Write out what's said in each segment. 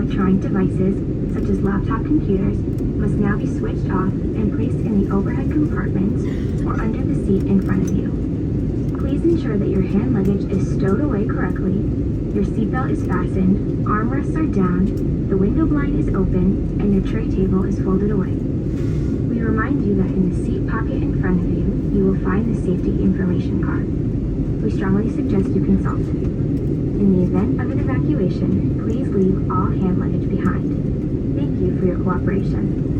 electronic devices, such as laptop computers, must now be switched off and placed in the overhead compartments or under the seat in front of you. Please ensure that your hand luggage is stowed away correctly, your seatbelt is fastened, armrests are down, the window blind is open, and your tray table is folded away. We remind you that in the seat pocket in front of you, you will find the safety information card. We strongly suggest you consult it. In the event of an evacuation, please leave all hand luggage behind. Thank you for your cooperation.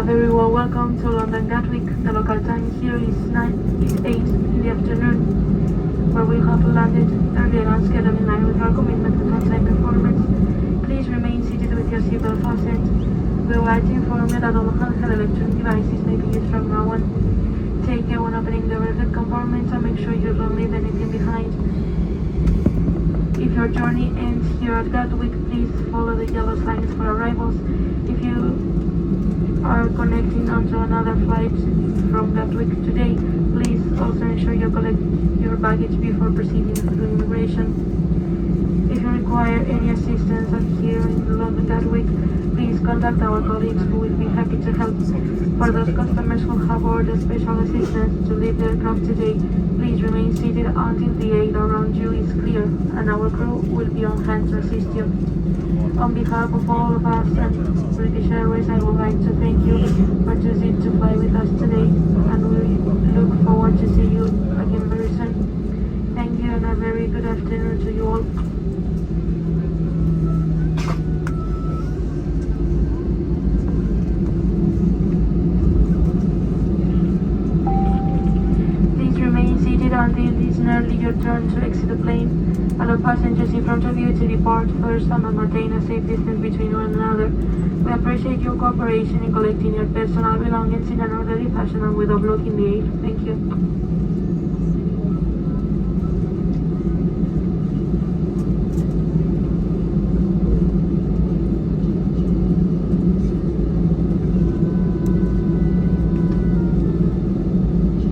very well welcome to London Gatwick. The local time here is 8 in the afternoon, where we have landed earlier on schedule in line with our commitment to on-time performance. Please remain seated with your seatbelt fastened. We would like to inform you that all handheld electronic devices may be used from now on. Take care when opening the overhead compartments and make sure you don't leave anything behind. If your journey ends here at Gatwick, please follow the yellow signs for arrivals. If you are connecting onto another flight from Gatwick today, please also ensure you collect your baggage before proceeding through immigration. If you require require any assistance here in London Gatwick, please contact our colleagues who will be happy to help. For those customers who have ordered special assistance to leave the aircraft today, please remain seated until the air around you is clear, and our crew will be on hand to assist you. On behalf of all of us and British Airways, I would like to thank you for choosing to fly with us today, and we look forward to see you again very soon. Thank you, and a very good afternoon to you all. Please remain seated until it is nearly your turn to exit the plane. Allow passengers in front of you to depart first and maintain a safe distance between one another. We appreciate your cooperation in collecting your personal belongings in an orderly fashion and without blocking the air. Thank you.